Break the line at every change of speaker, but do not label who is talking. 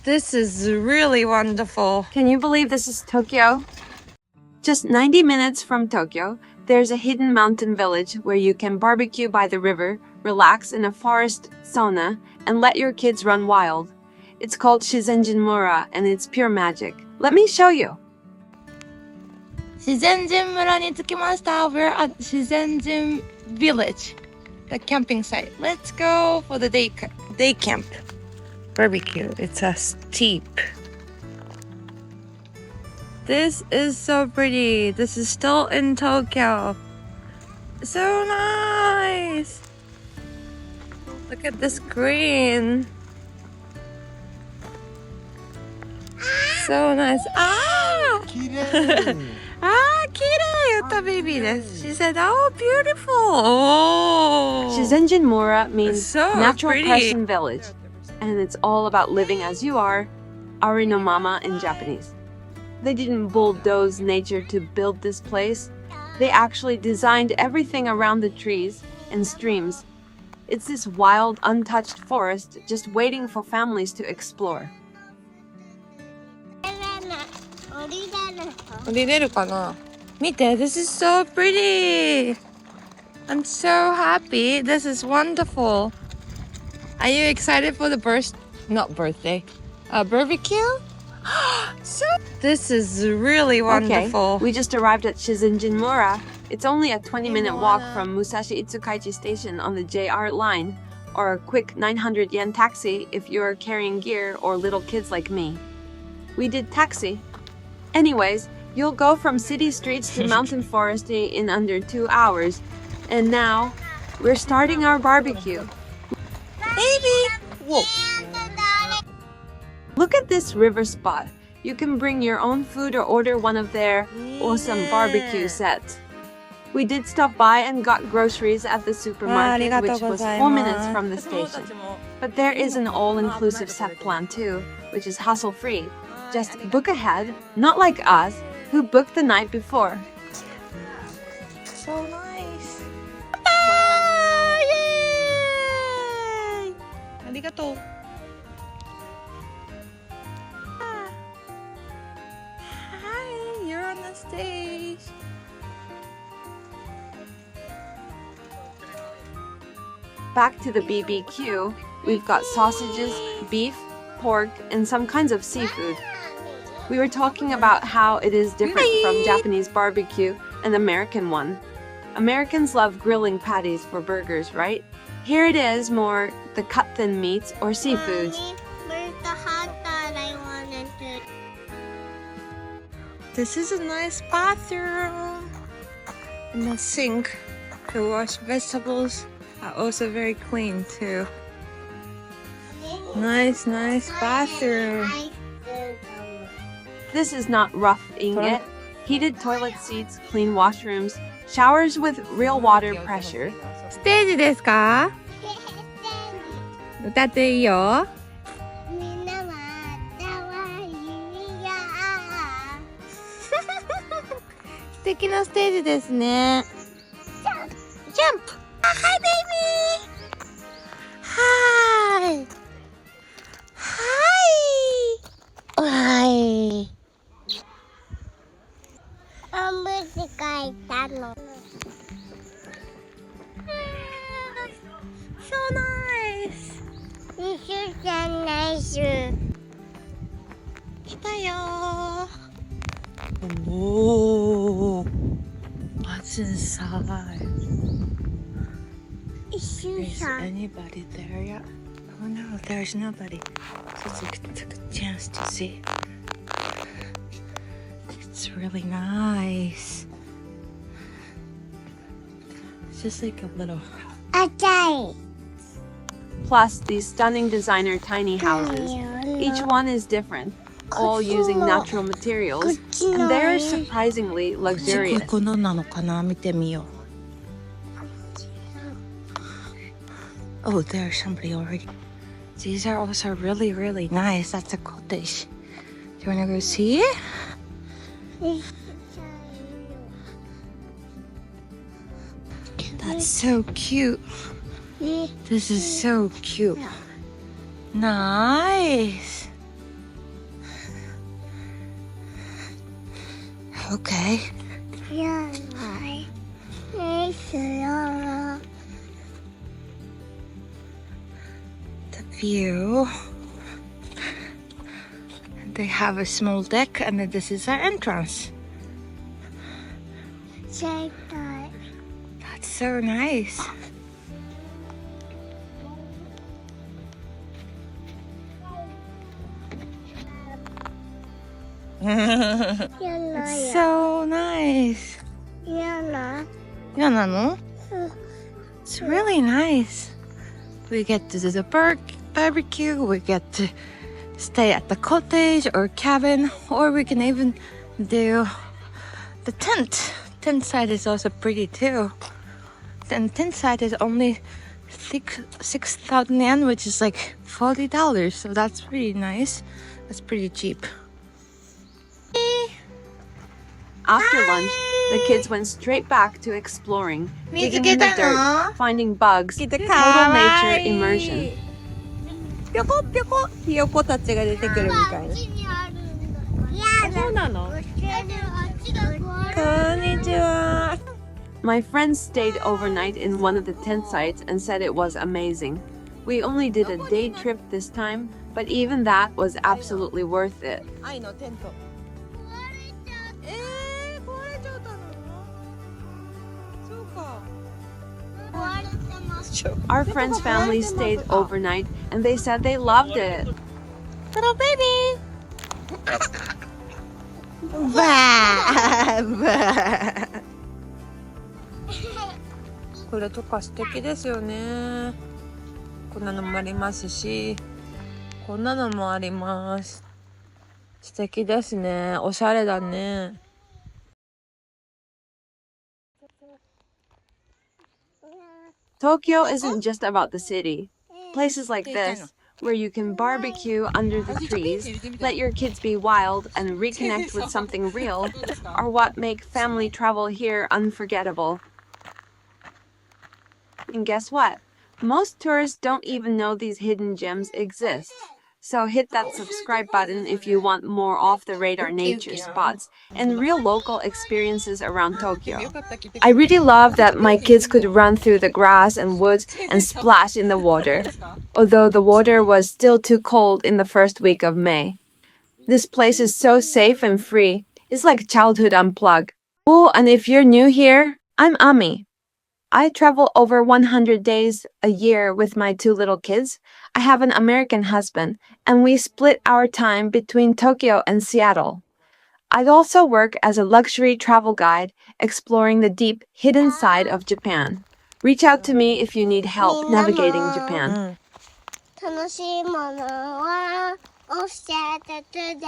This is really wonderful.
Can you believe this is Tokyo? Just 90 minutes from Tokyo, there's a hidden mountain village where you can barbecue by the river, relax in a forest sauna, and let your kids run wild. It's called Shizenjin Mura, and it's pure magic. Let me show you.
Shizenjin Muraに着きました. We're at Shizenjin Village, the camping site. Let's go for the day camp. Barbecue. It's a steep. This is so pretty. This is still in Tokyo. So nice. Look at this green. So nice. Ah! Ah, kirei! Yuta baby desu. She said, oh, beautiful. Oh.
Shizenjin Mura means
So
natural
pretty.
person village, and it's all about living as you are, Ari no Mama in Japanese. They didn't bulldoze nature to build this place. They actually designed everything around the trees and streams. It's this wild, untouched forest just waiting for families to explore.
降りれるかな? 見て, this is so pretty. I'm so happy. This is wonderful. Are you excited for the barbecue? So this is really wonderful.
Okay, we just arrived at Shizenjin Mura. It's only a 20-minute walk from Musashi Itsukaichi Station on the JR line, or a quick 900 yen taxi if you're carrying gear or little kids like me. We did taxi. Anyways, you'll go from city streets to mountain foresty in under 2 hours. And now, we're starting our barbecue.
Baby! Whoa.
Look at this river spot. You can bring your own food or order one of their awesome barbecue sets. We did stop by and got groceries at the supermarket, which was 4 minutes from the station. But there is an all-inclusive set plan too, which is hassle-free. Just book ahead, not like us, who booked the night before.
So nice. Ah, yay! Arigatou. Hi, you're on the stage.
Back to the BBQ, we've got sausages, beef, pork, and some kinds of seafood. We were talking about how it is different from Japanese barbecue and American one. Americans love grilling patties for burgers, right? Here it is more the cut-thin meats or seafoods.
Where's the hot dog I wanted to?
This is a nice bathroom. And the sink to wash vegetables are also very clean too. Nice bathroom.
This is not roughing it. Heated toilet seats, clean washrooms, showers with real water pressure.
ステージですか? 歌っていいよ.
みんなは可愛いや。
素敵なステージですね。ジャンプ。Hi baby. Hi. Hi.
おむつ替えたの。
So nice.
一緒じゃないし。
来たよ。おお。What's inside?
一緒
Is
じゃん。
anybody there yet? Oh no, there's nobody. So it's took a chance to see. It's really nice. It's just like a little.
あたい。
Plus these stunning designer tiny houses. Each one is different, all using natural materials, and they're surprisingly luxurious.
このなのかな見てみよう。Oh, there's somebody already. These are also really, really nice. That's a cottage. Do you want to go see it? That's so cute. This is so cute. Nice. Okay. The view. They have a small deck, and then this is our entrance. That's so nice. It's so nice. no? It's really nice. We get to do the barbecue, we get to stay at the cottage or cabin, or we can even do the tent. Tent side is also pretty too. And tent side is only 6,000 yen, which is like $40. So that's pretty nice. That's pretty cheap.
After lunch, the kids went straight back to exploring, digging in the dirt, finding bugs, total nature immersion.
ぴょこぴょこひよこたちが出てくるみたいな。そうなの？こんにちは。
My friends stayed overnight in one of the tent sites and said it was amazing. We only did a day trip this time, but even that was absolutely worth it.
愛のテント。壊れちゃったの？そうか。
Our friend's family stayed overnight and they said they loved it.
Little baby. Bah, bah. これとか素敵ですよね。こんなのもありますし、こんなのもあります。素敵ですね。おしゃれだね。
Tokyo isn't just about the city. Places like this, where you can barbecue under the trees, let your kids be wild, and reconnect with something real, are what make family travel here unforgettable. And guess what? Most tourists don't even know these hidden gems exist. So hit that subscribe button if you want more off-the-radar nature spots and real local experiences around Tokyo. I really love that my kids could run through the grass and woods and splash in the water, although the water was still too cold in the first week of May. This place is so safe and free. It's like childhood unplugged. Oh, and if you're new here, I'm Ami. I travel over 100 days a year with my 2 little kids. I have an American husband, and we split our time between Tokyo and Seattle. I also work as a luxury travel guide, exploring the deep, hidden side of Japan. Reach out to me if you need help navigating Japan.
楽しいものを教えてくれ。